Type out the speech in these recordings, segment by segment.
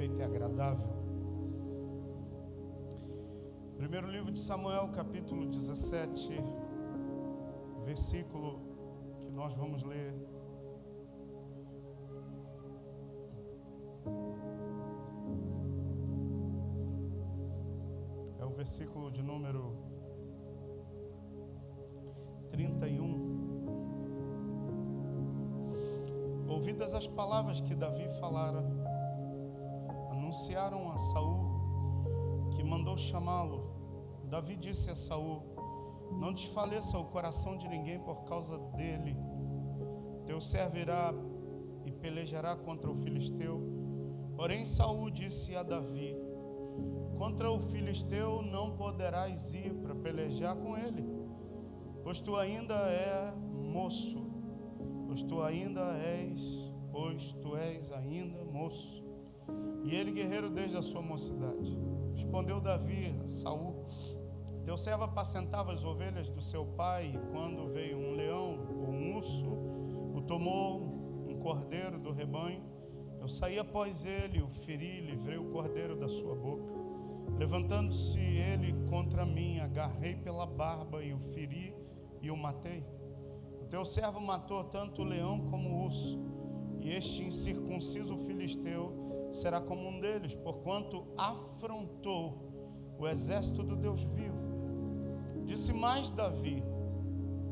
perfeita e agradável. Primeiro livro de Samuel, capítulo 17, versículo que nós vamos ler. É o versículo de número 31. Ouvidas as palavras que Davi falara, anunciaram a Saul, que mandou chamá-lo. Davi disse a Saul: não desfaleça o coração de ninguém por causa dele. Teu servo irá e pelejará contra o filisteu. Porém Saul disse a Davi: contra o filisteu não poderás ir para pelejar com ele, pois tu ainda és moço. Pois tu és ainda moço, e ele guerreiro desde a sua mocidade. Respondeu Davi a Saul: teu servo apacentava as ovelhas do seu pai, e quando veio um leão ou um urso, o tomou um cordeiro do rebanho, eu saí após ele, o feri, livrei o cordeiro da sua boca. Levantando-se ele contra mim, agarrei pela barba e o feri e o matei. Teu servo matou tanto o leão como o urso, e este incircunciso filisteu será como um deles, porquanto afrontou o exército do Deus vivo. Disse mais Davi: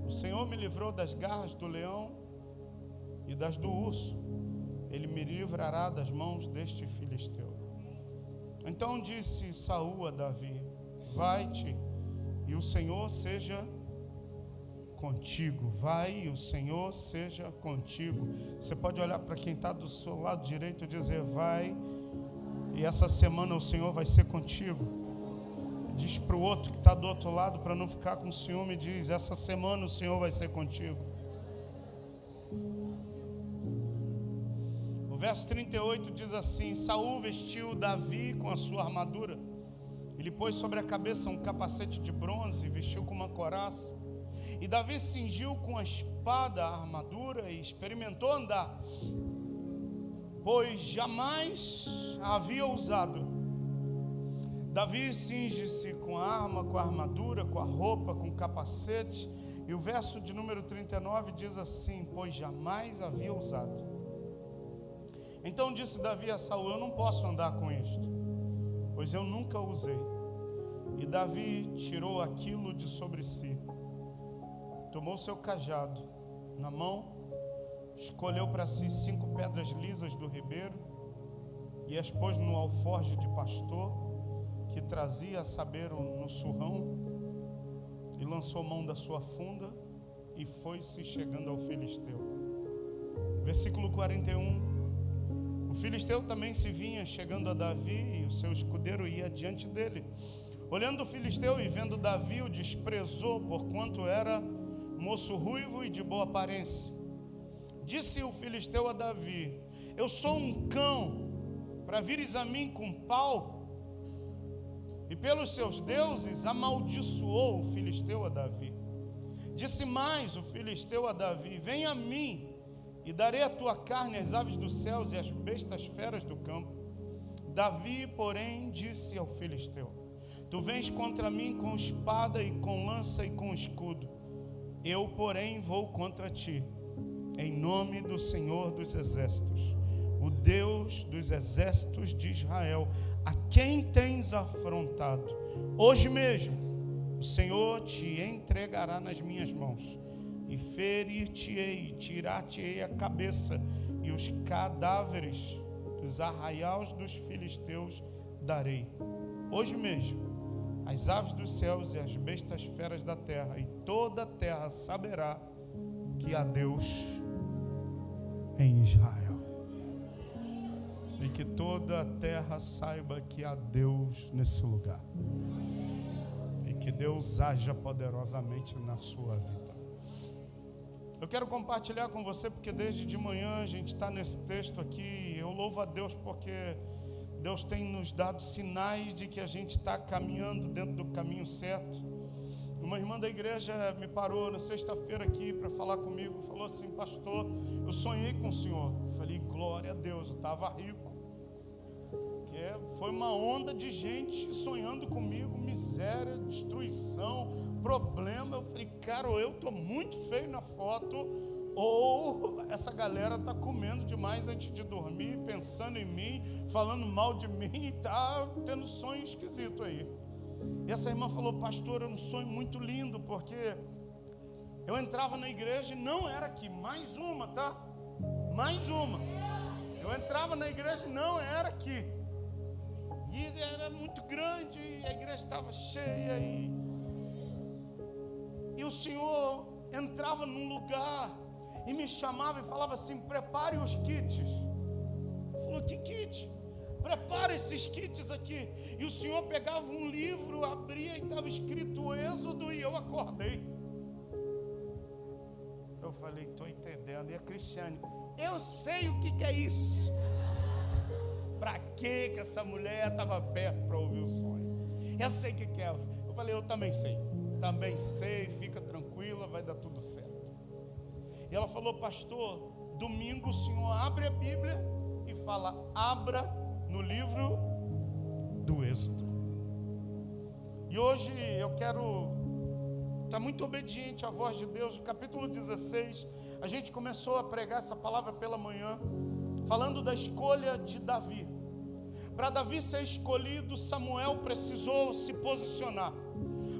o Senhor me livrou das garras do leão e das do urso, ele me livrará das mãos deste filisteu. Então disse Saul a Davi: vai-te, e o Senhor seja contigo. Vai, e o Senhor seja contigo. Você pode olhar para quem está do seu lado direito e dizer: vai, e essa semana o Senhor vai ser contigo. Diz para o outro que está do outro lado, para não ficar com ciúme, diz: essa semana o Senhor vai ser contigo. O verso 38 diz assim: Saul vestiu Davi com a sua armadura, ele pôs sobre a cabeça um capacete de bronze e vestiu com uma couraça. E Davi cingiu com a espada a armadura e experimentou andar, pois jamais a havia usado. Davi cinge-se com a arma, com a armadura, com a roupa, com o capacete. E o verso de número 39 diz assim: pois jamais havia usado. Então disse Davi a Saul: eu não posso andar com isto, pois eu nunca usei. E Davi tirou aquilo de sobre si, tomou seu cajado na mão, escolheu para si 5 pedras lisas do ribeiro e as pôs no alforje de pastor que trazia, a saber, no surrão, e lançou mão da sua funda e foi-se chegando ao filisteu. Versículo 41. O filisteu também se vinha chegando a Davi, e o seu escudeiro ia diante dele. Olhando o filisteu e vendo Davi, o desprezou, porquanto era moço ruivo e de boa aparência. Disse o filisteu a Davi: eu sou um cão para vires a mim com pau? E pelos seus deuses amaldiçoou o filisteu a Davi. Disse mais o filisteu a Davi: vem a mim, e darei a tua carne às aves dos céus e às bestas feras do campo. Davi, porém, disse ao filisteu: tu vens contra mim com espada e com lança e com escudo. Eu, porém, vou contra ti, em nome do Senhor dos exércitos, o Deus dos exércitos de Israel, a quem tens afrontado. Hoje mesmo o Senhor te entregará nas minhas mãos, e ferir-te-ei, tirar-te-ei a cabeça, e os cadáveres dos arraiais dos filisteus darei. Hoje mesmo as aves dos céus e as bestas feras da terra, e toda a terra saberá que há Deus em Israel. E que toda a terra saiba que há Deus nesse lugar. E que Deus haja poderosamente na sua vida. Eu quero compartilhar com você, porque desde de manhã a gente está nesse texto aqui. Eu louvo a Deus porque Deus tem nos dado sinais de que a gente está caminhando dentro do caminho certo. Uma irmã da igreja me parou na sexta-feira aqui para falar comigo. Falou assim: pastor, eu sonhei com o senhor. Eu falei: glória a Deus, eu estava rico. foi uma onda de gente sonhando comigo, miséria, destruição, problema. Eu falei, cara, ou eu estou muito feio na foto, ou essa galera está comendo demais antes de dormir, pensando em mim, falando mal de mim, e está tendo sonho esquisito aí. E essa irmã falou, pastor, era um sonho muito lindo, porque eu entrava na igreja e não era aqui, mais uma, tá? Mais uma. Eu entrava na igreja e não era aqui. E era muito grande, e a igreja estava cheia, e o Senhor entrava num lugar e me chamava e falava assim, prepare os kits. Eu falei, que kit? Prepara esses kits aqui. E o Senhor pegava um livro, abria e estava escrito Êxodo, e eu acordei. Eu falei, estou entendendo. E a Cristiane, eu sei o que é isso. Para que essa mulher estava perto para ouvir o sonho? Eu sei o que é. Eu falei, eu também sei. Também sei, fica tranquila, vai dar tudo certo. E ela falou, pastor, domingo o senhor abre a Bíblia e fala, abra no livro do Êxodo. E hoje eu quero estar muito obediente à voz de Deus. No capítulo 16, a gente começou a pregar essa palavra pela manhã, falando da escolha de Davi. Para Davi ser escolhido, Samuel precisou se posicionar,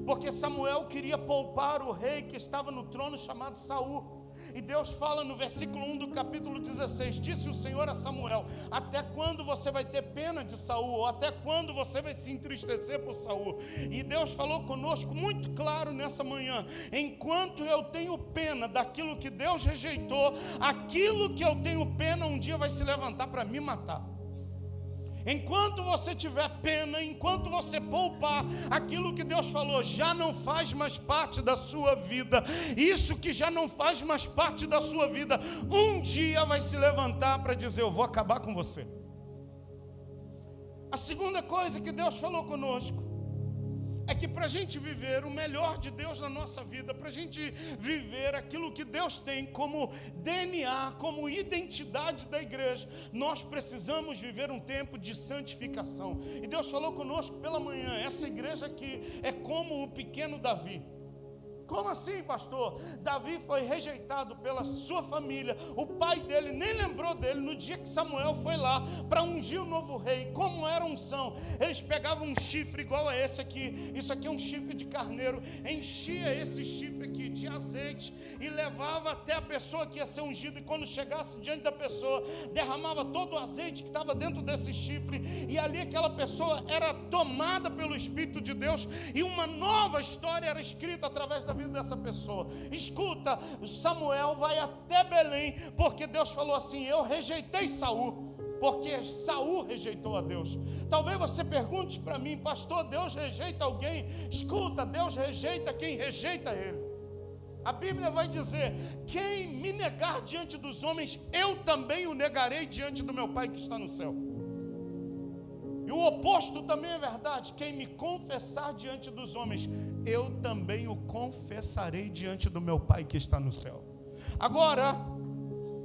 porque Samuel queria poupar o rei que estava no trono chamado Saul. E Deus fala no versículo 1 do capítulo 16, disse o Senhor a Samuel, até quando você vai ter pena de Saul, ou até quando você vai se entristecer por Saul? E Deus falou conosco muito claro nessa manhã, enquanto eu tenho pena daquilo que Deus rejeitou, aquilo que eu tenho pena um dia vai se levantar para me matar. Enquanto você tiver pena, enquanto você poupar aquilo que Deus falou, já não faz mais parte da sua vida. Isso que já não faz mais parte da sua vida, um dia vai se levantar para dizer, eu vou acabar com você. A segunda coisa que Deus falou conosco é que para a gente viver o melhor de Deus na nossa vida, para a gente viver aquilo que Deus tem como DNA, como identidade da igreja, nós precisamos viver um tempo de santificação. E Deus falou conosco pela manhã, essa igreja aqui é como o pequeno Davi. Como assim, pastor? Davi foi rejeitado pela sua família. O pai dele nem lembrou dele no dia que Samuel foi lá para ungir o novo rei. Como era a unção? Eles pegavam um chifre igual a esse aqui. Isso aqui é um chifre de carneiro. Enchia esse chifre aqui de azeite e levava até a pessoa que ia ser ungida. E quando chegasse diante da pessoa, derramava todo o azeite que estava dentro desse chifre. E ali aquela pessoa era tomada pelo Espírito de Deus. E uma nova história era escrita através da vida dessa pessoa. Escuta, Samuel vai até Belém, porque Deus falou assim, eu rejeitei Saul, porque Saul rejeitou a Deus. Talvez você pergunte para mim, pastor, Deus rejeita alguém? Escuta, Deus rejeita quem rejeita ele. A Bíblia vai dizer, quem me negar diante dos homens, eu também o negarei diante do meu Pai que está no céu. E o oposto também é verdade. Quem me confessar diante dos homens, eu também o confessarei diante do meu Pai que está no céu. Agora,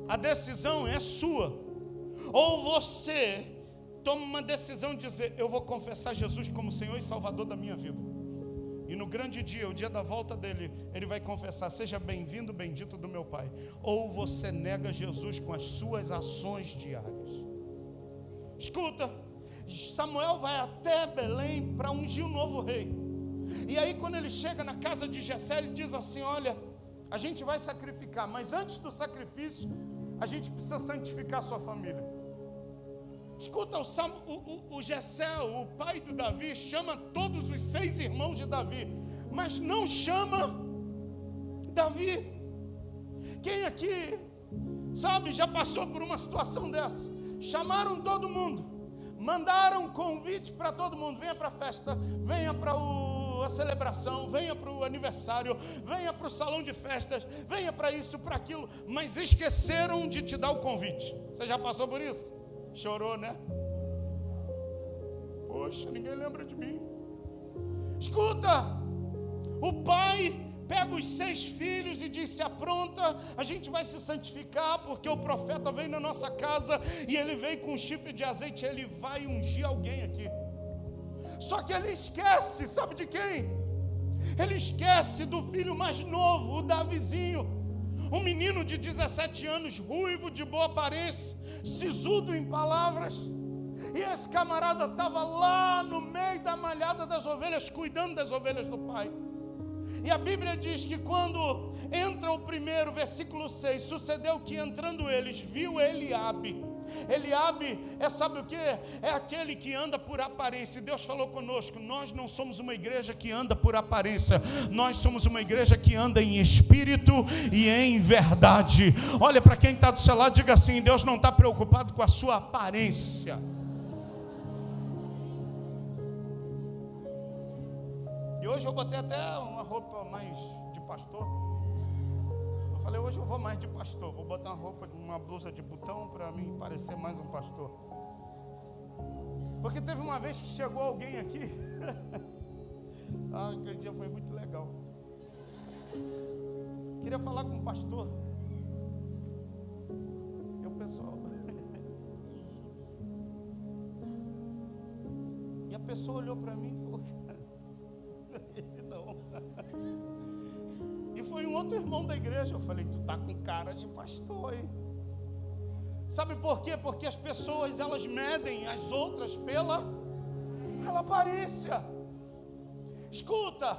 a decisão é sua. Ou você toma uma decisão de dizer, eu vou confessar Jesus como Senhor e Salvador da minha vida. E no grande dia, o dia da volta dele, ele vai confessar, seja bem-vindo, bendito do meu Pai. Ou você nega Jesus com as suas ações diárias. Escuta, Samuel vai até Belém para ungir o novo rei. E aí quando ele chega na casa de Jessé, ele diz assim, olha, a gente vai sacrificar, mas antes do sacrifício, a gente precisa santificar a sua família. Escuta, o Jessé, o pai do Davi, chama todos os 6 irmãos de Davi, mas não chama Davi. Quem aqui, sabe, já passou por uma situação dessa? Chamaram todo mundo. Mandaram convite para todo mundo, venha para a festa, venha para a celebração, venha para o aniversário, venha para o salão de festas, venha para isso, para aquilo, mas esqueceram de te dar o convite. Você já passou por isso? Chorou, né? Poxa, ninguém lembra de mim. Escuta, o pai pega os 6 filhos e diz: se apronta, a gente vai se santificar, porque o profeta veio na nossa casa e ele veio com um chifre de azeite, ele vai ungir alguém aqui. Só que ele esquece, sabe de quem? Ele esquece do filho mais novo, o Davizinho, um menino de 17 anos, ruivo, de boa aparência, sisudo em palavras. E esse camarada estava lá no meio da malhada das ovelhas, cuidando das ovelhas do pai. E a Bíblia diz que quando entra o primeiro, versículo 6, sucedeu que entrando eles, viu Eliabe. Eliabe sabe o que? É aquele que anda por aparência. E Deus falou conosco: nós não somos uma igreja que anda por aparência, nós somos uma igreja que anda em espírito e em verdade. Olha para quem está do seu lado, diga assim: Deus não está preocupado com a sua aparência. E hoje eu botei até uma roupa mais de pastor. Eu falei: hoje eu vou mais de pastor. Vou botar uma blusa de botão para mim parecer mais um pastor. Porque teve uma vez que chegou alguém aqui. Aquele dia foi muito legal. Queria falar com o pastor. E o pessoal. E a pessoa olhou para mim e falou: não. E foi um outro irmão da igreja. Eu falei: tu tá com cara de pastor, hein? Sabe por quê? Porque as pessoas, elas medem as outras pela aparência. Escuta,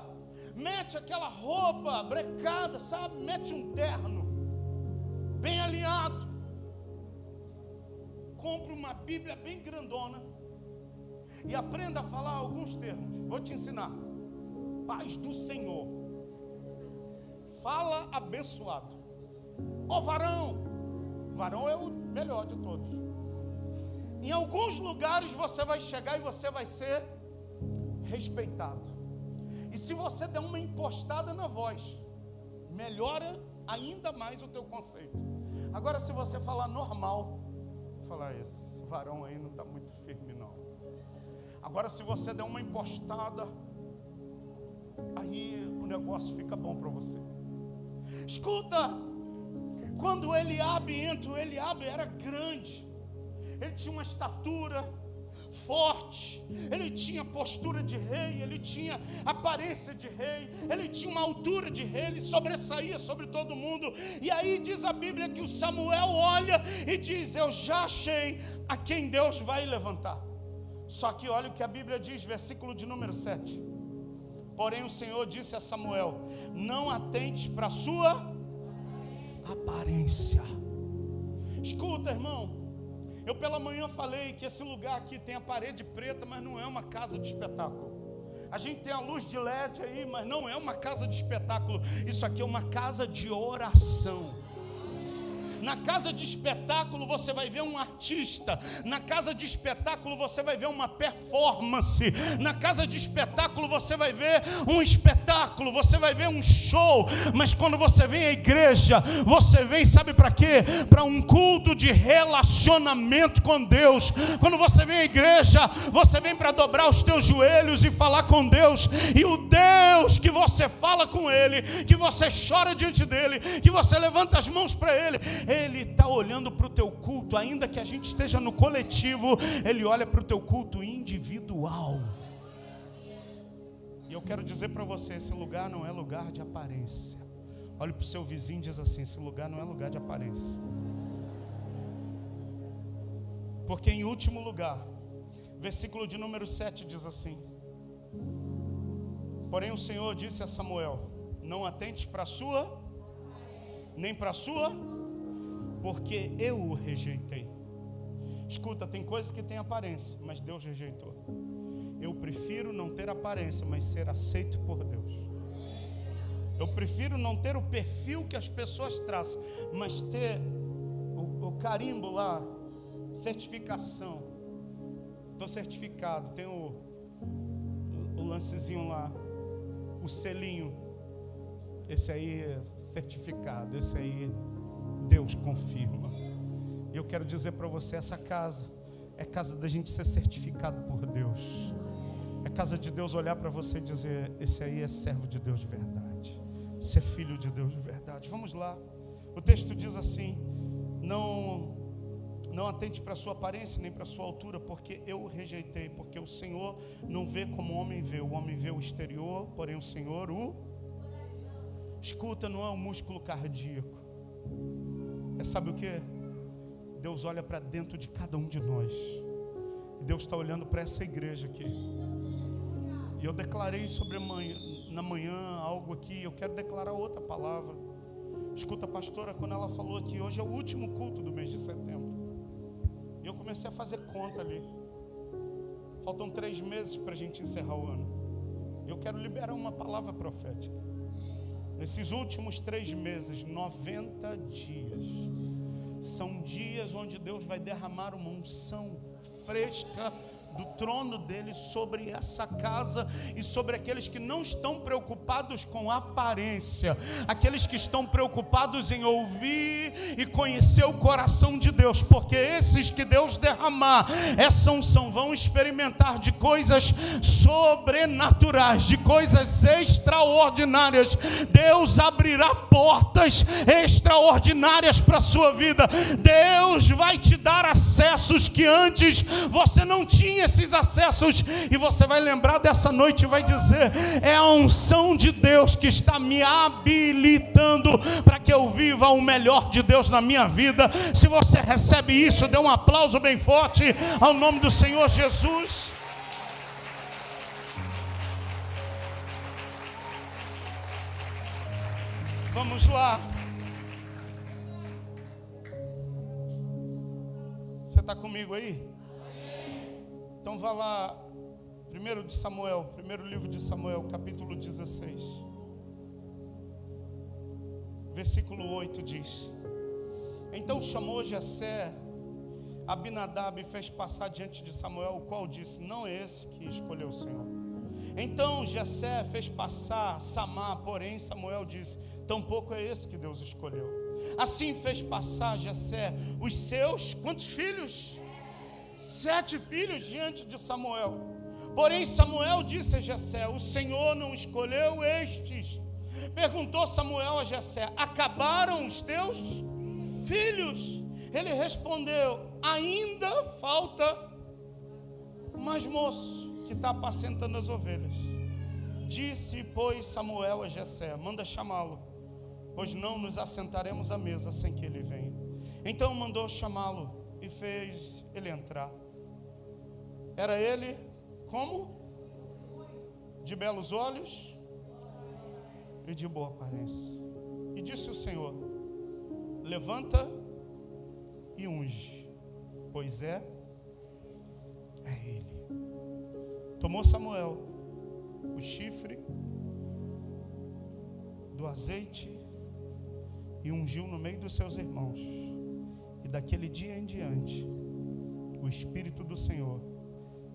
mete aquela roupa brecada, sabe? Mete um terno bem alinhado, compra uma Bíblia bem grandona e aprenda a falar alguns termos. Vou te ensinar. Paz do Senhor. Fala abençoado. Ó varão. Varão é o melhor de todos. Em alguns lugares você vai chegar e você vai ser respeitado. E se você der uma impostada na voz, melhora ainda mais o teu conceito. Agora, se você falar normal, falar: esse varão aí não está muito firme não. Agora, se você der uma impostada, aí o negócio fica bom para você. Escuta, quando Eliabe entra, o Eliabe era grande, ele tinha uma estatura forte, ele tinha postura de rei, ele tinha aparência de rei, ele tinha uma altura de rei, ele sobressaía sobre todo mundo. E aí diz a Bíblia que o Samuel olha e diz: eu já achei a quem Deus vai levantar. Só que olha o que a Bíblia diz, versículo de número 7. Porém o Senhor disse a Samuel: não atentes para a sua aparência. Escuta, irmão, eu pela manhã falei que esse lugar aqui tem a parede preta, mas não é uma casa de espetáculo. A gente tem a luz de LED aí, mas não é uma casa de espetáculo. Isso aqui é uma casa de oração. Na casa de espetáculo você vai ver um artista. Na casa de espetáculo você vai ver uma performance. Na casa de espetáculo você vai ver um espetáculo, você vai ver um show. Mas quando você vem à igreja, você vem, sabe para quê? Para um culto de relacionamento com Deus. Quando você vem à igreja, você vem para dobrar os teus joelhos e falar com Deus. E o Deus que você fala com Ele, que você chora diante dEle, que você levanta as mãos para Ele, Ele está olhando para o teu culto. Ainda que a gente esteja no coletivo, Ele olha para o teu culto individual. E eu quero dizer para você, esse lugar não é lugar de aparência. Olhe para o seu vizinho e diz assim: esse lugar não é lugar de aparência. Porque em último lugar, versículo de número 7 diz assim: porém o Senhor disse a Samuel: não atente para a sua, nem para a sua, porque eu o rejeitei. Escuta, tem coisas que têm aparência, mas Deus rejeitou. Eu prefiro não ter aparência, mas ser aceito por Deus. Eu prefiro não ter o perfil que as pessoas traçam, mas ter o carimbo lá, certificação. Estou certificado, tem o lancezinho lá, o selinho. Esse aí é certificado, esse aí Deus confirma. E eu quero dizer para você, essa casa é casa da gente ser certificado por Deus. É casa de Deus olhar para você e dizer: esse aí é servo de Deus de verdade. ser filho de Deus de verdade. Vamos lá. O texto diz assim: não atente para a sua aparência nem para a sua altura, porque eu o rejeitei. Porque o Senhor não vê como o homem vê o exterior, porém o Senhor escuta, não é o músculo cardíaco. Sabe o que? Deus olha para dentro de cada um de nós. E Deus está olhando para essa igreja aqui. E eu declarei na manhã algo aqui. Eu quero declarar outra palavra. Escuta a pastora, quando ela falou que hoje é o último culto do mês de setembro. E eu comecei a fazer conta ali. Faltam 3 meses para a gente encerrar o ano. Eu quero liberar uma palavra profética. Nesses últimos 3 meses, 90 dias, são dias onde Deus vai derramar uma unção fresca do trono dele sobre essa casa e sobre aqueles que não estão preocupados com aparência, aqueles que estão preocupados em ouvir e conhecer o coração de Deus, porque esses que Deus derramar essa unção vão experimentar de coisas sobrenaturais, de coisas extraordinárias. Deus abrirá portas extraordinárias para a sua vida. Deus vai te dar acessos que antes você não tinha esses acessos, e você vai lembrar dessa noite e vai dizer: é a unção de Deus que está me habilitando para que eu viva o melhor de Deus na minha vida. Se você recebe isso, dê um aplauso bem forte ao nome do Senhor Jesus. Vamos lá. Você está comigo aí? Então vá lá, primeiro livro de Samuel, capítulo 16. Versículo 8 diz: então chamou Jessé Abinadab e fez passar diante de Samuel, o qual disse: não é esse que escolheu o Senhor. Então Jessé fez passar Samá, porém Samuel disse: tampouco é esse que Deus escolheu. Assim fez passar Jessé os seus, quantos filhos? 7 filhos diante de Samuel. Porém Samuel disse a Jessé: o Senhor não escolheu estes. Perguntou Samuel a Jessé: acabaram os teus filhos? Ele respondeu: ainda falta mais moço que está apacentando as ovelhas. Disse, pois, Samuel a Jessé: manda chamá-lo, pois não nos assentaremos à mesa sem que ele venha. Então mandou chamá-lo e fez ele entrar. Era ele como? De belos olhos e de boa aparência. E disse o Senhor: levanta e unge, pois é ele. Tomou Samuel o chifre do azeite e ungiu no meio dos seus irmãos. E daquele dia em diante, o Espírito do Senhor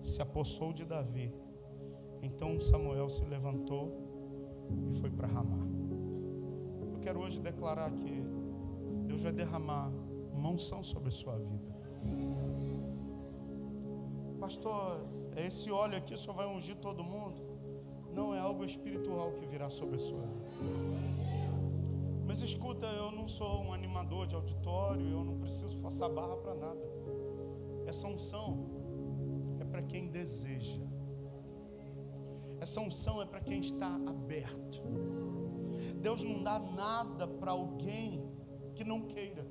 se apossou de Davi. Então Samuel se levantou e foi para Ramá. Eu quero hoje declarar que Deus vai derramar uma unção sobre a sua vida. Pastor, esse óleo aqui só vai ungir todo mundo? Não, é algo espiritual que virá sobre a sua vida. Mas escuta, eu não sou um animador de auditório, eu não preciso forçar barra para nada. Essa unção é para quem deseja. Essa unção é para quem está aberto. Deus não dá nada para alguém que não queira.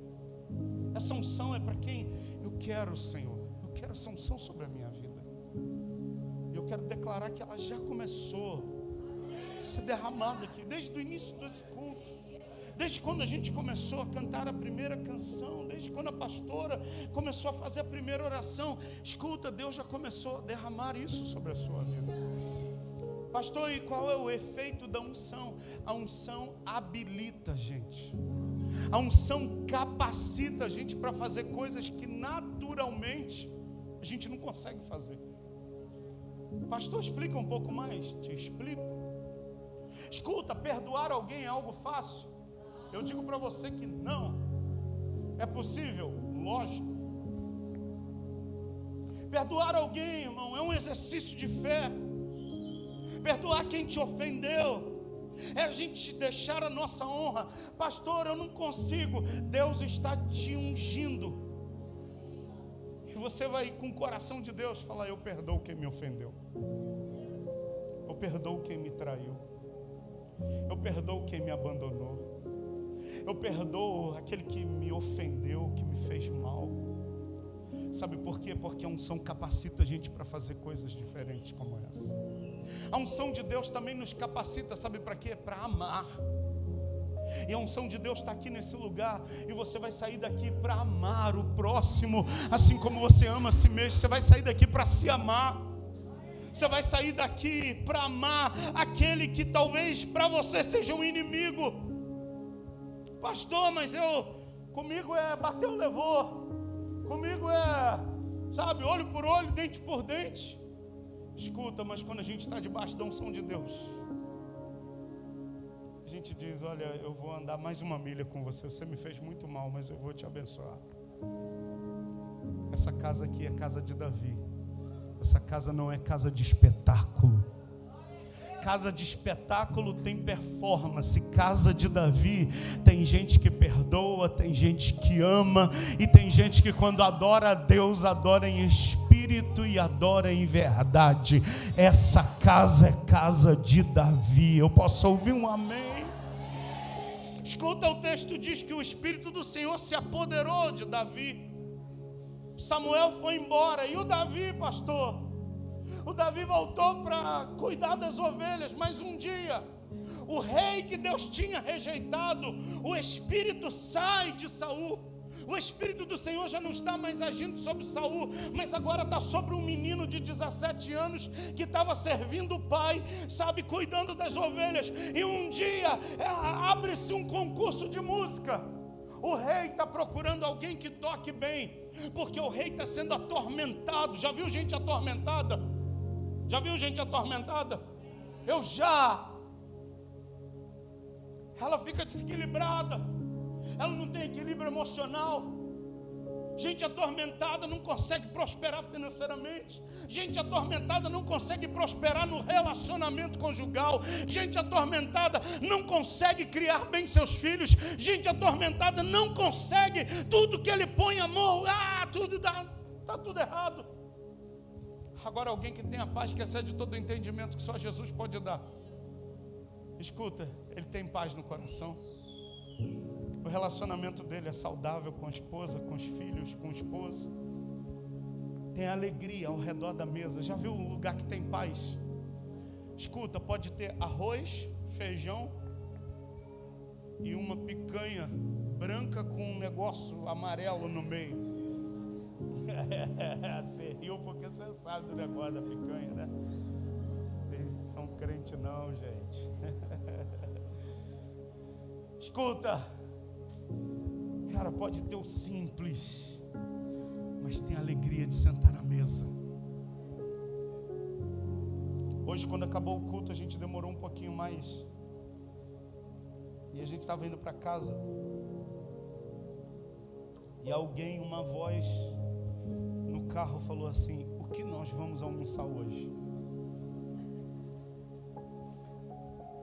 Essa unção é para quem eu quero, Senhor. Eu quero essa unção sobre a minha vida. Eu quero declarar que ela já começou a ser derramada aqui, desde o início desse culto. Desde quando a gente começou a cantar a primeira canção, desde quando a pastora começou a fazer a primeira oração. Escuta, Deus já começou a derramar isso sobre a sua vida. Pastor, e qual é o efeito da unção? A unção habilita a gente. A unção capacita a gente para fazer coisas que naturalmente a gente não consegue fazer. Pastor, explica um pouco mais. Te explico. Escuta, perdoar alguém é algo fácil? Eu digo para você que não. É possível? Lógico. Perdoar alguém, irmão, é um exercício de fé. Perdoar quem te ofendeu É a gente deixar a nossa honra. Pastor, eu não consigo. Deus está te ungindo. E você vai com o coração de Deus falar: eu perdoo quem me ofendeu. Eu perdoo quem me traiu. Eu perdoo quem me abandonou. Eu perdoo aquele que me ofendeu, que me fez mal. Sabe por quê? Porque a unção capacita a gente para fazer coisas diferentes como essa. A unção de Deus também nos capacita, sabe para quê? Para amar. E a unção de Deus está aqui nesse lugar. E você vai sair daqui para amar o próximo, assim como você ama a si mesmo. Você vai sair daqui para se amar. Você vai sair daqui para amar aquele que talvez para você seja um inimigo. Pastor, mas comigo é bateu, levou. Comigo é, sabe, olho por olho, dente por dente. Escuta, mas quando a gente está debaixo da unção de Deus, a gente diz: olha, eu vou andar mais uma milha com você. Você me fez muito mal, mas eu vou te abençoar. Essa casa aqui é casa de Davi. Essa casa não é casa de espetáculo. Casa de espetáculo tem performance. Casa de Davi tem gente que perdoa, tem gente que ama, e tem gente que quando adora a Deus, adora em espírito e adora em verdade. Essa casa é casa de Davi. Eu posso ouvir um amém? Escuta, o texto diz que o Espírito do Senhor se apoderou de Davi. Samuel foi embora, e o Davi, pastor, o Davi voltou para cuidar das ovelhas. Mas um dia, o rei que Deus tinha rejeitado, o espírito sai de Saul. O Espírito do Senhor já não está mais agindo sobre Saul, mas agora está sobre um menino de 17 anos que estava servindo o pai, sabe, cuidando das ovelhas. E um dia abre-se um concurso de música. O rei está procurando alguém que toque bem, porque o rei está sendo atormentado. Já viu gente atormentada? Já viu gente atormentada? Eu já. Ela fica desequilibrada. Ela não tem equilíbrio emocional. Gente atormentada não consegue prosperar financeiramente. Gente atormentada não consegue prosperar no relacionamento conjugal. Gente atormentada não consegue criar bem seus filhos. Gente atormentada não consegue. Tudo que ele põe a mão, tudo dá, está tudo errado. Agora, alguém que tem a paz que excede todo o entendimento que só Jesus pode dar. Escuta, ele tem paz no coração. O relacionamento dele é saudável com a esposa, com os filhos, com o esposo. Tem alegria ao redor da mesa. Já viu um lugar que tem paz? Escuta, pode ter arroz, feijão e uma picanha branca com um negócio amarelo no meio. Você riu porque você sabe do negócio da picanha, né? Vocês são crente não, gente. Escuta, cara, pode ter o simples, mas tem a alegria de sentar na mesa. Hoje, quando acabou o culto, a gente demorou um pouquinho mais. E a gente estava indo para casa. E alguém, uma voz no carro falou assim: o que nós vamos almoçar hoje?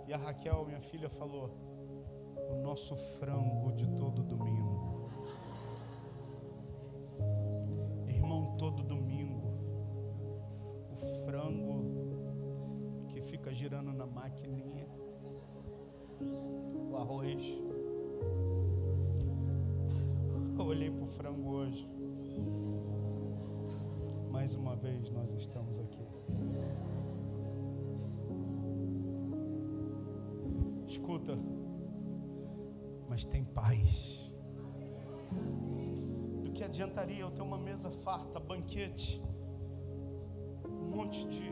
E a Raquel, minha filha, falou: o nosso frango de todo domingo. Irmão, todo domingo, o frango que fica girando na maquininha, o arroz. Eu olhei para o frango hoje. Mais uma vez nós estamos aqui. Escuta, mas tem paz. Do que adiantaria eu ter uma mesa farta, banquete, um monte de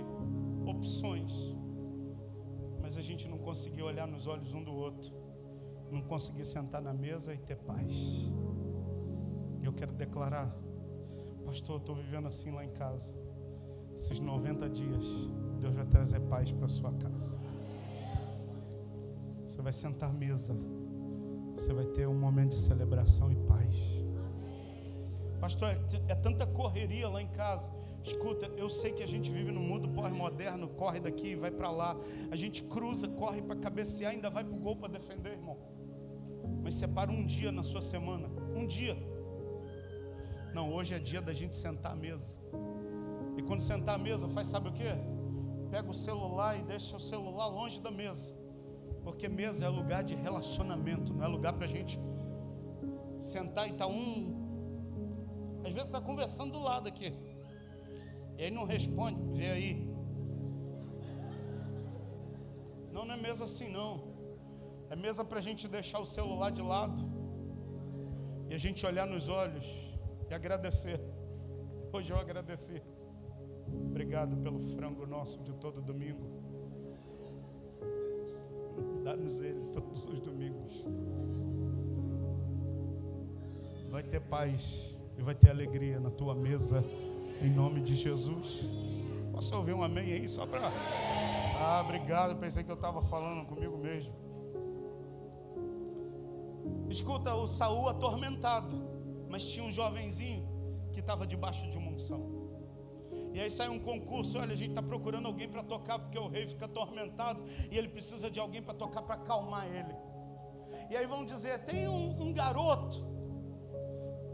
opções, mas a gente não conseguir olhar nos olhos um do outro, não conseguir sentar na mesa e ter paz. Eu quero declarar: pastor, eu estou vivendo assim lá em casa. Esses 90 dias, Deus vai trazer paz para a sua casa. Você vai sentar à mesa, você vai ter um momento de celebração e paz. Pastor, é tanta correria lá em casa. Escuta, eu sei que a gente vive num mundo pós-moderno, corre daqui, vai para lá. A gente cruza, corre para cabecear, ainda vai para o gol para defender, irmão. Mas separa um dia na sua semana, um dia. Não, hoje é dia da gente sentar à mesa. E quando sentar à mesa, faz sabe o quê? Pega o celular e deixa o celular longe da mesa. Porque mesa é lugar de relacionamento, não é lugar para a gente sentar e estar às vezes está conversando do lado aqui. E aí não responde, vê aí. Não é mesa assim não. É mesa para a gente deixar o celular de lado e a gente olhar nos olhos e agradecer. Hoje eu agradeci. Obrigado pelo frango nosso de todo domingo. Dá-nos ele todos os domingos. Vai ter paz e vai ter alegria na tua mesa, em nome de Jesus. Posso ouvir um amém aí só para... obrigado, pensei que eu estava falando comigo mesmo. Escuta, o Saul atormentado, mas tinha um jovenzinho que estava debaixo de uma unção. E aí sai um concurso, olha, a gente está procurando alguém para tocar, porque o rei fica atormentado e ele precisa de alguém para tocar, para acalmar ele. E aí vão dizer, tem um garoto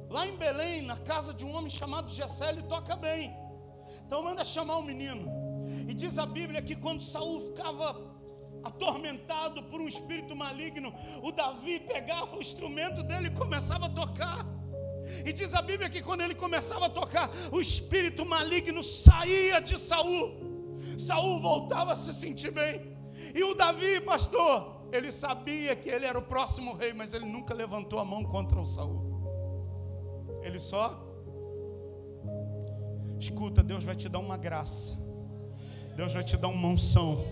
lá em Belém, na casa de um homem chamado Jessé, ele toca bem. Então manda chamar o menino. E diz a Bíblia que quando Saul ficava atormentado por um espírito maligno, o Davi pegava o instrumento dele e começava a tocar. E diz a Bíblia que quando ele começava a tocar, o espírito maligno saía de Saul. Saul voltava a se sentir bem. E o Davi, pastor, ele sabia que ele era o próximo rei, mas ele nunca levantou a mão contra o Saul. Ele só... Escuta, Deus vai te dar uma graça. Deus vai te dar uma unção.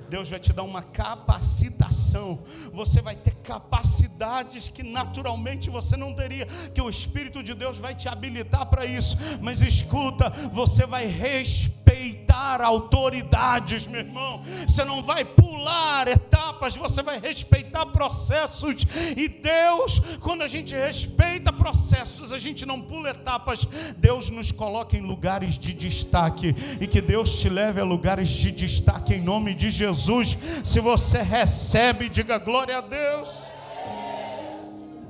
Deus vai te dar uma capacitação. Você vai ter capacidades que naturalmente você não teria, que o Espírito de Deus vai te habilitar para isso. Mas escuta, você vai respeitar autoridades, meu irmão. Você não vai pular etapas, você vai respeitar processos. E Deus, quando a gente respeita processos, a gente não pula etapas. Deus nos coloca em lugares de destaque. E que Deus te leve a lugares de destaque em nome de Jesus. Se você recebe, diga glória a Deus.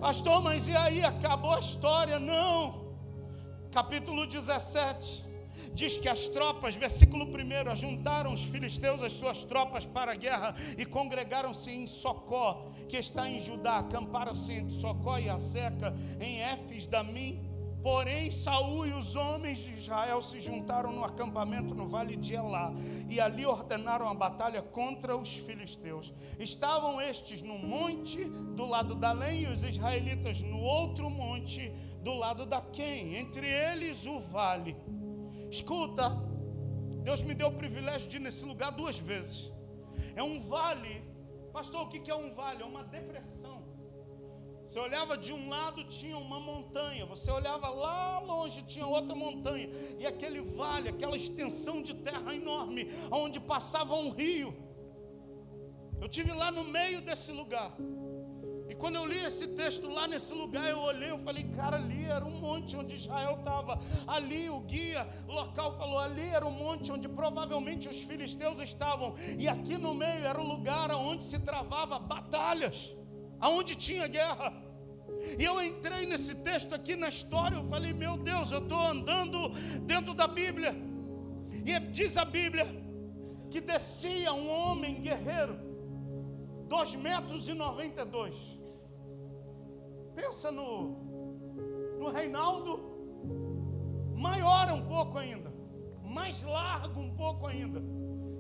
Pastor, mas e aí, acabou a história? Não. Capítulo 17 diz que as tropas, versículo 1, ajuntaram os filisteus as suas tropas para a guerra e congregaram-se em Socó, que está em Judá. Acamparam-se entre Socó e Azeca, em Éfes-Damim. Porém, Saul e os homens de Israel se juntaram no acampamento no vale de Elá, e ali ordenaram a batalha contra os filisteus. Estavam estes no monte do lado da Além e os israelitas no outro monte do lado da Quém, entre eles o vale. Escuta, Deus me deu o privilégio de ir nesse lugar 2 vezes. É um vale. Pastor, o que é um vale? É uma depressão. Você olhava de um lado, tinha uma montanha. Você olhava lá longe, tinha outra montanha. E aquele vale, aquela extensão de terra enorme, onde passava um rio. Eu estive lá no meio desse lugar. E quando eu li esse texto lá nesse lugar, eu olhei, eu falei, cara, ali era um monte onde Israel estava. Ali o guia local falou, ali era um monte onde provavelmente os filisteus estavam. E aqui no meio era o lugar onde se travava batalhas, aonde tinha guerra. E eu entrei nesse texto aqui na história, eu falei, meu Deus, eu estou andando dentro da Bíblia. E diz a Bíblia que descia um homem guerreiro, 2,92 metros. Pensa no Reinaldo, maior um pouco ainda, mais largo um pouco ainda.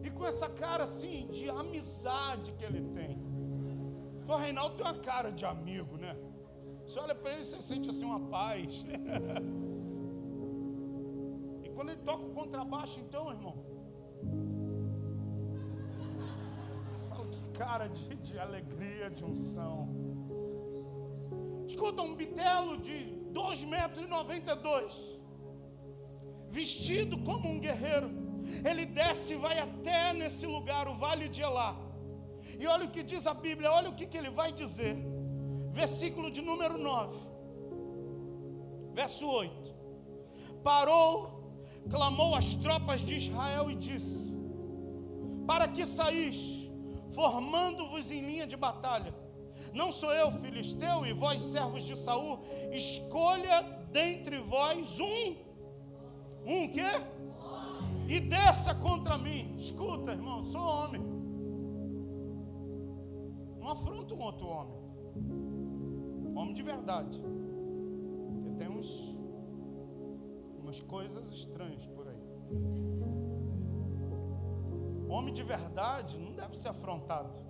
E com essa cara assim de amizade que ele tem. Porque o Reinaldo tem uma cara de amigo, né? Você olha para ele e você sente assim uma paz. E quando ele toca o contrabaixo, então, irmão, fala que cara de alegria, de unção. Escuta, um bitelo de 2,92 metros, vestido como um guerreiro. Ele desce e vai até nesse lugar, o vale de Elá. E olha o que diz a Bíblia, olha o que ele vai dizer. Versículo de número 9, verso 8. Parou clamou às tropas de Israel e disse: para que saís, formando-vos em linha de batalha? Não sou eu filisteu e vós servos de Saul? Escolha dentre vós um quê? E desça contra mim. Escuta, irmão, eu sou homem. Não afronta um outro homem. Homem de verdade. Porque tem umas coisas estranhas por aí. Homem de verdade não deve ser afrontado.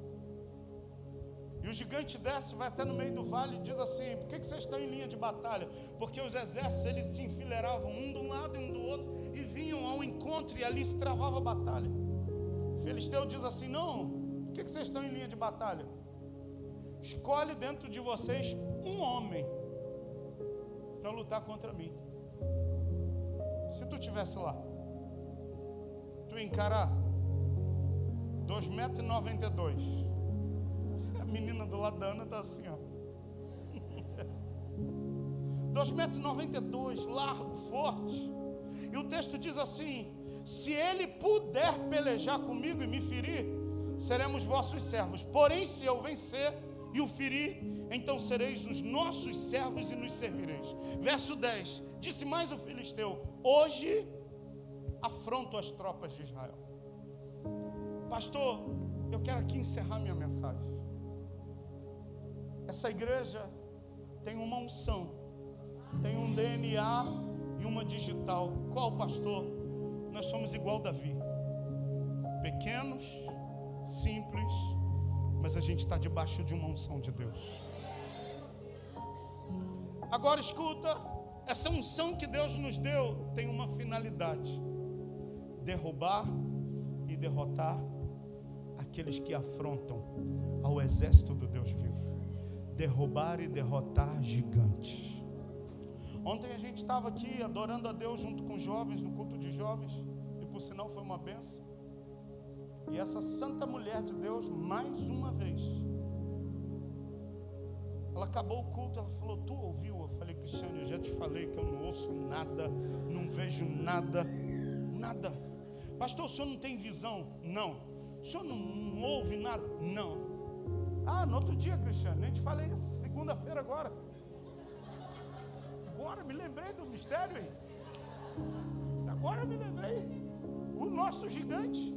E o gigante desce, vai até no meio do vale e diz assim: por que vocês estão em linha de batalha? Porque os exércitos, eles se enfileiravam um de um lado e um do outro, e vinham ao encontro, e ali se travava a batalha. O filisteu diz assim: não, por que vocês estão em linha de batalha? Escolhe dentro de vocês um homem para lutar contra mim. Se tu estivesse lá, tu encarar 2,92 m. A menina do lado da Ana está assim, ó. 2,92 m, largo, forte. E o texto diz assim: se ele puder pelejar comigo e me ferir, seremos vossos servos. Porém, se eu vencer e o ferir, então sereis os nossos servos e nos servireis. Verso 10, disse mais o filisteu: hoje afronto as tropas de Israel. Pastor, eu quero aqui encerrar minha mensagem. Essa igreja tem uma unção, tem um DNA e uma digital. Qual, pastor? Nós somos igual Davi, pequenos, simples, mas a gente está debaixo de uma unção de Deus. Agora escuta, essa unção que Deus nos deu tem uma finalidade: derrubar e derrotar aqueles que afrontam ao exército do Deus vivo. Derrubar e derrotar gigantes. Ontem a gente estava aqui adorando a Deus junto com os jovens, no culto de jovens, e por sinal foi uma bênção. E essa santa mulher de Deus, mais uma vez, ela acabou o culto, ela falou: tu ouviu? Eu falei: Cristiano, eu já te falei que eu não ouço nada, não vejo nada. Pastor, o senhor não tem visão? Não. O senhor não ouve nada? Não. Ah, no outro dia, Cristiano, nem te falei isso, segunda-feira agora. Agora me lembrei do mistério aí. Agora me lembrei. O nosso gigante.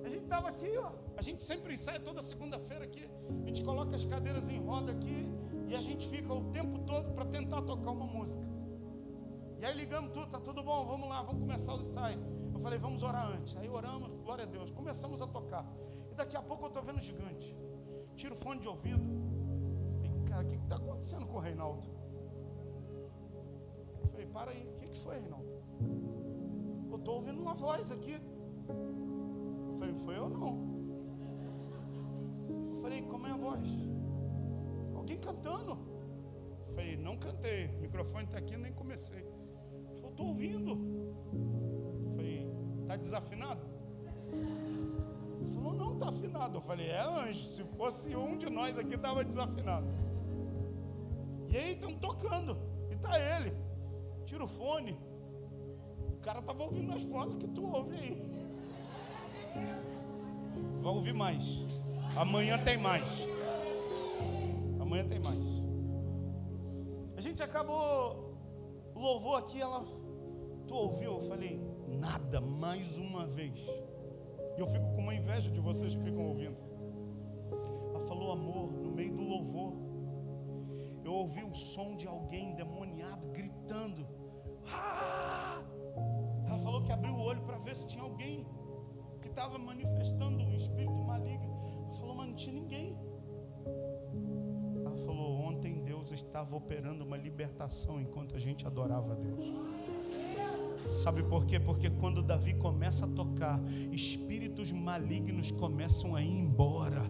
A gente estava aqui, ó. A gente sempre ensaia toda segunda-feira aqui. A gente coloca as cadeiras em roda aqui e a gente fica o tempo todo para tentar tocar uma música. E aí ligamos tudo, tá tudo bom, vamos lá, vamos começar o ensaio. Eu falei: vamos orar antes. Aí oramos, glória a Deus. Começamos a tocar. E daqui a pouco eu estou vendo o gigante. Tiro o fone de ouvido. Falei: cara, o que está acontecendo com o Reinaldo? Eu falei: para aí, o que foi, Reinaldo? Eu estou ouvindo uma voz aqui. Eu falei: foi eu não. Eu falei: como é a voz? Alguém cantando. Eu falei: não cantei, o microfone está aqui, nem comecei. Ele falou: estou ouvindo. Eu falei: está desafinado? Ele falou: não, está afinado. Eu falei: é anjo, se fosse um de nós aqui estava desafinado. E aí estão tocando, e está ele. Tira o fone. O cara estava ouvindo as vozes que tu ouve aí. Vai ouvir mais. Amanhã tem mais. Amanhã tem mais. A gente acabou o louvor aqui, ela: tu ouviu? Eu falei: nada, mais uma vez. E eu fico com uma inveja de vocês que ficam ouvindo. Ela falou: amor, no meio do louvor, eu ouvi o som de alguém endemoniado gritando. Ah! Ela falou que abriu o olho para ver se tinha alguém que estava manifestando um espírito maligno. Ela falou: mas não tinha ninguém. Ela falou: ontem Deus estava operando uma libertação enquanto a gente adorava a Deus. Sabe por quê? Porque quando Davi começa a tocar, espíritos malignos começam a ir embora.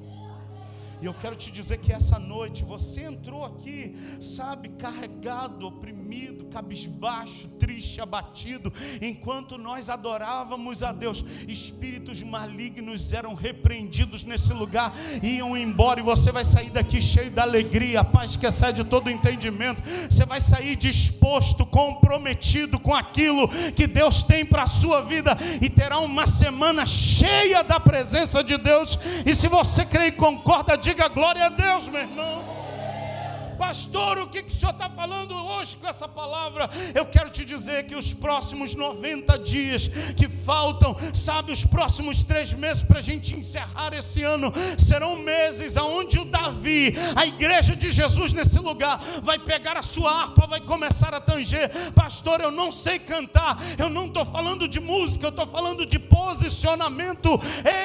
E eu quero te dizer que essa noite você entrou aqui, sabe, carregado, oprimido, cabisbaixo, triste, abatido. Enquanto nós adorávamos a Deus, espíritos malignos eram repreendidos nesse lugar, iam embora, e você vai sair daqui cheio da alegria, a paz que excede todo entendimento. Você vai sair disposto, comprometido com aquilo que Deus tem para a sua vida, e terá uma semana cheia da presença de Deus. E se você crê e concorda, diga glória a Deus, meu irmão. Pastor, o que o senhor está falando hoje com essa palavra? Eu quero te dizer que os próximos 90 dias que faltam, sabe, os próximos 3 meses para a gente encerrar esse ano, serão meses onde o Davi, a igreja de Jesus nesse lugar, vai pegar a sua harpa, vai começar a tanger. Pastor, eu não sei cantar, eu não estou falando de música, eu estou falando de posicionamento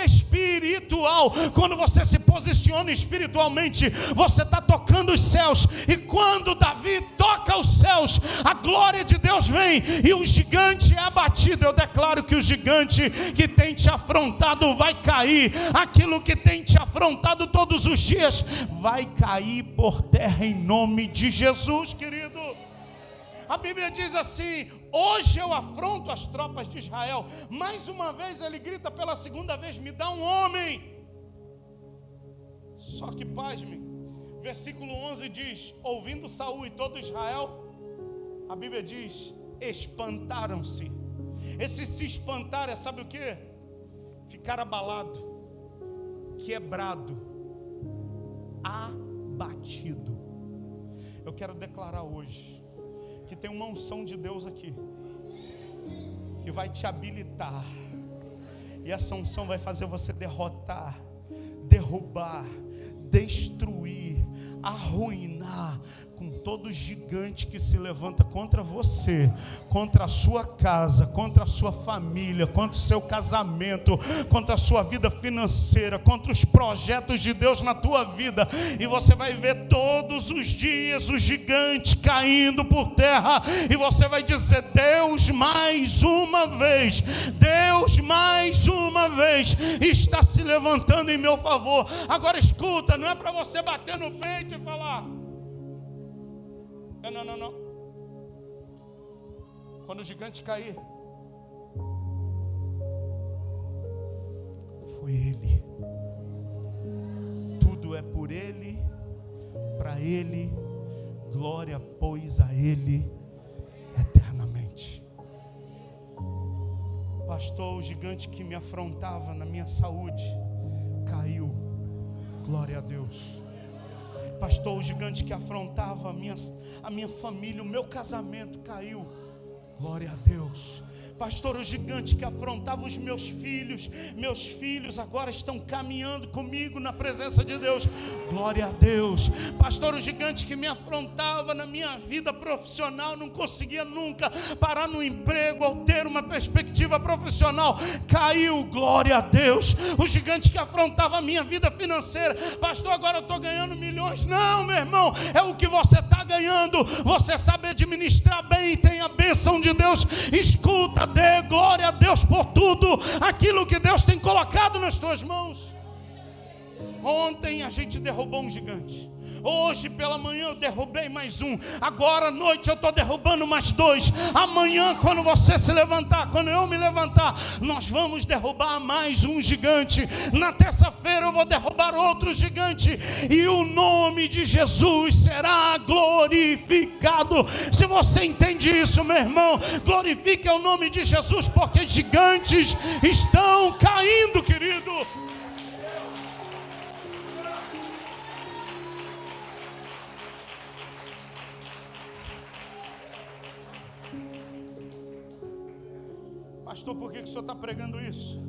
espiritual. Quando você se posiciona espiritualmente, você está tocando os céus. E quando Davi toca os céus, a glória de Deus vem e o gigante é abatido. Eu declaro que o gigante que tem te afrontado vai cair. Aquilo que tem te afrontado todos os dias vai cair por terra em nome de Jesus, querido. A Bíblia diz assim: hoje eu afronto as tropas de Israel. Mais uma vez ele grita pela segunda vez: me dá um homem. Só que, pasme, versículo 11 diz: ouvindo Saul e todo Israel, a Bíblia diz, espantaram-se. Esse se espantar é, sabe o que? Ficar abalado, quebrado, abatido. Eu quero declarar hoje que tem uma unção de Deus aqui, que vai te habilitar, e essa unção vai fazer você derrotar, derrubar, destruir, arruinar com todo gigante que se levanta contra você, contra a sua casa, contra a sua família, contra o seu casamento, contra a sua vida financeira, contra os projetos de Deus na tua vida. E você vai ver todos os dias os gigantes caindo por terra, e você vai dizer: Deus mais uma vez, Deus mais uma vez está se levantando em meu favor. Agora escuta, não é para você bater no peito e falar: não. Quando o gigante cair, foi Ele. Tudo é por Ele, para Ele, glória pois a Ele eternamente. Pastor, o gigante que me afrontava na minha saúde caiu, glória a Deus. Pastor, o gigante que afrontava a minha família, o meu casamento caiu, glória a Deus. Pastor, o gigante que afrontava os meus filhos agora estão caminhando comigo na presença de Deus, glória a Deus. Pastor, o gigante que me afrontava na minha vida profissional, não conseguia nunca parar no emprego ou ter uma perspectiva profissional, caiu, glória a Deus. O gigante que afrontava a minha vida financeira: pastor, agora eu estou ganhando milhões. Não, meu irmão, é o que você está ganhando. Você sabe administrar bem e tem a bênção de Deus. Escuta, dê glória a Deus por tudo aquilo que Deus tem colocado nas tuas mãos. Ontem a gente derrubou um gigante, hoje pela manhã eu derrubei mais um, agora à noite eu estou derrubando mais 2. Amanhã, quando você se levantar, quando eu me levantar, nós vamos derrubar mais um gigante. Na terça-feira eu vou derrubar outro gigante, e o nome de Jesus será glorificado. Se você entende isso, meu irmão, glorifique o nome de Jesus, porque gigantes estão caindo, querido. Pastor, por que o senhor está pregando isso?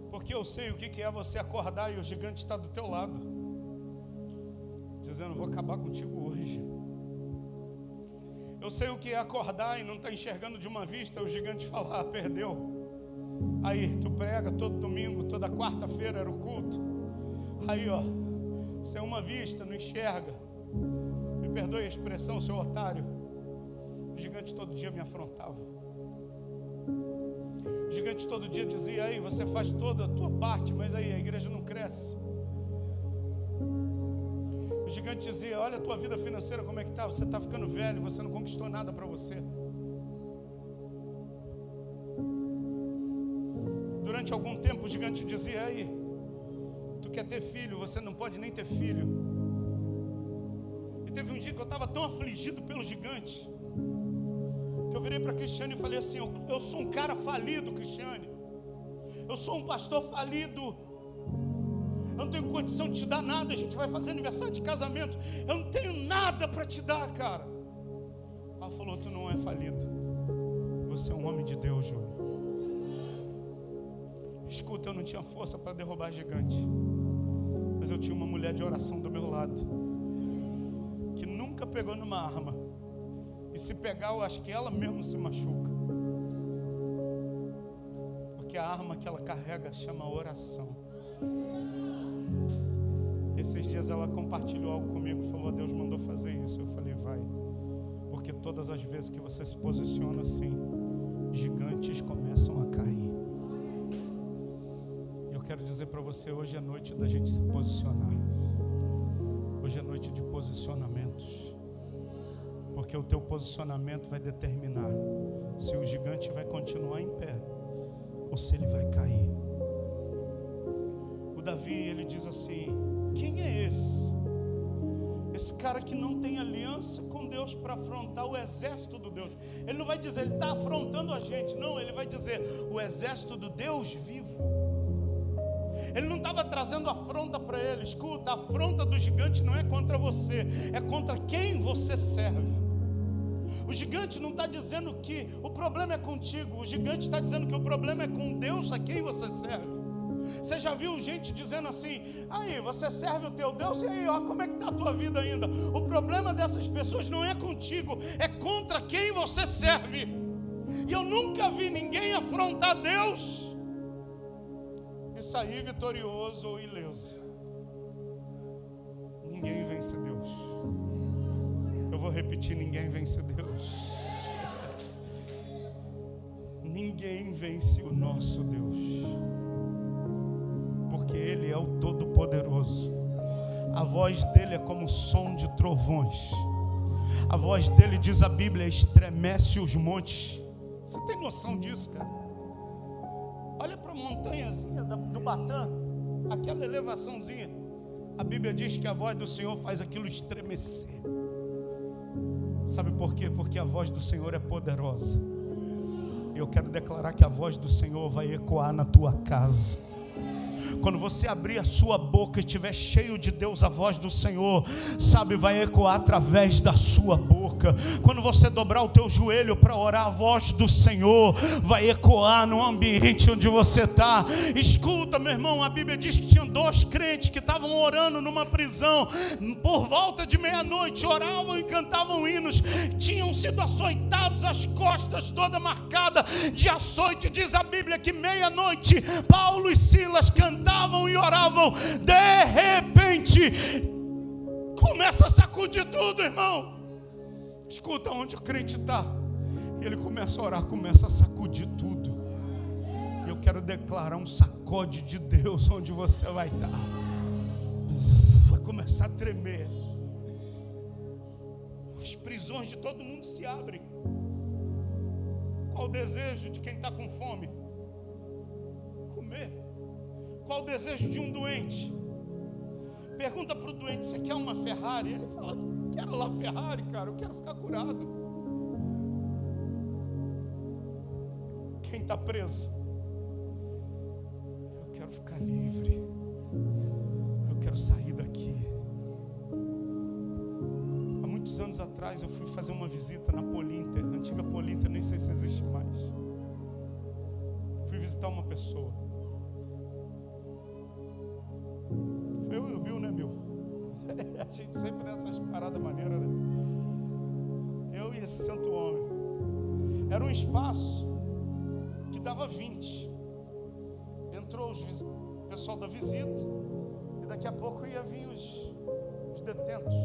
Porque eu sei o que é você acordar e o gigante está do teu lado, dizendo: vou acabar contigo hoje. Eu sei o que é acordar e não estar enxergando de uma vista, o gigante falar: perdeu. Aí tu prega todo domingo, toda quarta-feira era o culto. Aí você é uma vista, não enxerga. Me perdoe a expressão, seu otário. O gigante todo dia me afrontava. O gigante todo dia dizia: aí você faz toda a tua parte, mas aí a igreja não cresce. gigante dizia: olha a tua vida financeira como é que está, você está ficando velho, você não conquistou nada para você. Durante algum tempo o gigante dizia: aí, tu quer ter filho, você não pode nem ter filho. E teve um dia que eu estava tão afligido pelo gigante, que eu virei para Cristiane e falei assim: eu sou um cara falido, Cristiane, eu sou um pastor falido, eu não tenho condição de te dar nada, a gente vai fazer aniversário de casamento, eu não tenho nada para te dar, cara. Ela falou: tu não é falido, você é um homem de Deus, Júlio. Escuta, eu não tinha força para derrubar gigante, mas eu tinha uma mulher de oração do meu lado, que nunca pegou numa arma, e se pegar eu acho que ela mesmo se machuca, porque a arma que ela carrega chama oração. Esses dias ela compartilhou algo comigo, falou: Deus mandou fazer isso. Eu falei: vai, porque todas as vezes que você se posiciona assim, gigantes começam a cair. Eu quero dizer para você, hoje é noite da gente se posicionar. Hoje é noite de posicionamentos, porque o teu posicionamento vai determinar se o gigante vai continuar em pé ou se ele vai cair. O Davi, ele diz assim: quem é esse? Esse cara que não tem aliança com Deus para afrontar o exército do Deus. Ele não vai dizer, ele está afrontando a gente. Não, ele vai dizer, o exército do Deus vivo. Ele não estava trazendo afronta para ele. Escuta, a afronta do gigante não é contra você, é contra quem você serve. O gigante não está dizendo que o problema é contigo. O gigante está dizendo que o problema é com Deus a quem você serve. Você já viu gente dizendo assim: aí, você serve o teu Deus, e aí, ó, como é que está a tua vida ainda? O problema dessas pessoas não é contigo, é contra quem você serve. E eu nunca vi ninguém afrontar Deus e sair vitorioso ou ileso. Ninguém vence Deus. Eu vou repetir: ninguém vence Deus. Ninguém vence o nosso Deus, porque Ele é o Todo-Poderoso. A voz dele é como o som de trovões. A voz dele, diz a Bíblia, estremece os montes. Você tem noção disso, cara? Olha para a montanhazinha do Batã, aquela elevaçãozinha. A Bíblia diz que a voz do Senhor faz aquilo estremecer. Sabe por quê? Porque a voz do Senhor é poderosa. Eu quero declarar que a voz do Senhor vai ecoar na tua casa. Quando você abrir a sua boca e estiver cheio de Deus, a voz do Senhor, sabe, vai ecoar através da sua boca. Quando você dobrar o teu joelho para orar, a voz do Senhor vai ecoar no ambiente onde você está. Escuta, meu irmão, a Bíblia diz que tinha 2 crentes que estavam orando numa prisão. Por volta de meia-noite, oravam e cantavam hinos. Tinham sido açoitados, as costas toda marcada de açoite. Diz a Bíblia que meia-noite, Paulo e Silas cantavam e oravam. De repente, começa a sacudir tudo, irmão. Escuta, onde o crente está, ele começa a orar, começa a sacudir tudo. Eu quero declarar um sacode de Deus onde você vai estar. Vai começar a tremer. As prisões de todo mundo se abrem. Qual o desejo de quem está com fome? Comer. Qual o desejo de um doente? Pergunta para o doente: você quer uma Ferrari? Ele fala: quero lá Ferrari, cara, eu quero ficar curado. Quem está preso? Eu quero ficar livre. Eu quero sair daqui. Há muitos anos atrás eu fui fazer uma visita na Polinter, antiga Polinter, nem sei se existe mais. Fui visitar uma pessoa. Foi eu e o Bill, né, Bill? A gente sempre nessas paradas maneiras, né? Eu e esse santo homem. Era um espaço que dava 20. Entrou o pessoal da visita, e daqui a pouco ia vir os detentos.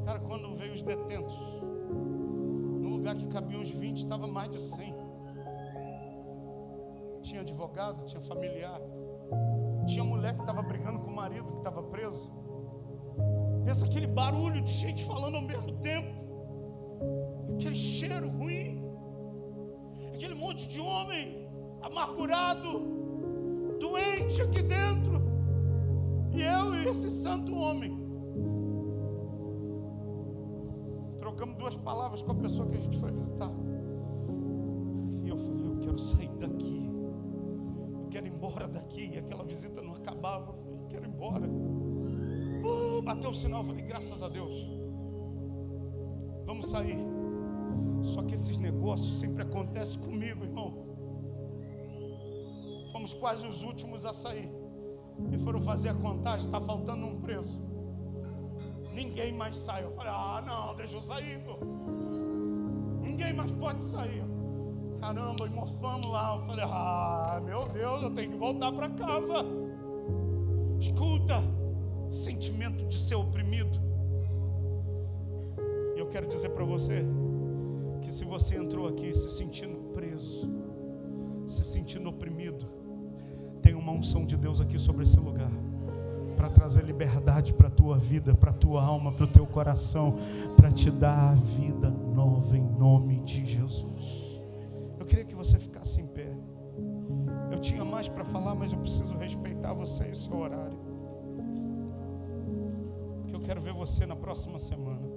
Cara, quando veio os detentos, no lugar que cabiam os 20, estava mais de 100. Tinha advogado, tinha familiar. Tinha mulher que estava brigando com o marido que estava preso. Pensa aquele barulho de gente falando ao mesmo tempo, aquele cheiro ruim, aquele monte de homem amargurado, doente aqui dentro, e eu e esse santo homem trocamos 2 palavras com a pessoa que a gente foi visitar. E eu falei, eu quero sair daqui, eu quero ir embora daqui. E aquela visita não acabava. Eu falei, quero ir embora. Bateu o sinal, eu falei, graças a Deus, vamos sair. Só que esses negócios sempre acontecem comigo, irmão. Fomos quase os últimos a sair, e foram fazer a contagem, está faltando um preso. Ninguém mais sai. Eu falei, não, deixa eu sair, pô. Ninguém mais pode sair. Caramba, e mofamos lá. Eu falei, meu Deus, eu tenho que voltar para casa. Escuta, sentimento de ser oprimido. E eu quero dizer para você que se você entrou aqui se sentindo preso, se sentindo oprimido, tem uma unção de Deus aqui sobre esse lugar, para trazer liberdade para a tua vida, para a tua alma, para o teu coração, para te dar a vida nova em nome de Jesus. Eu queria que você ficasse em pé. Eu tinha mais para falar, mas eu preciso respeitar você e o seu horário, que eu quero ver você na próxima semana.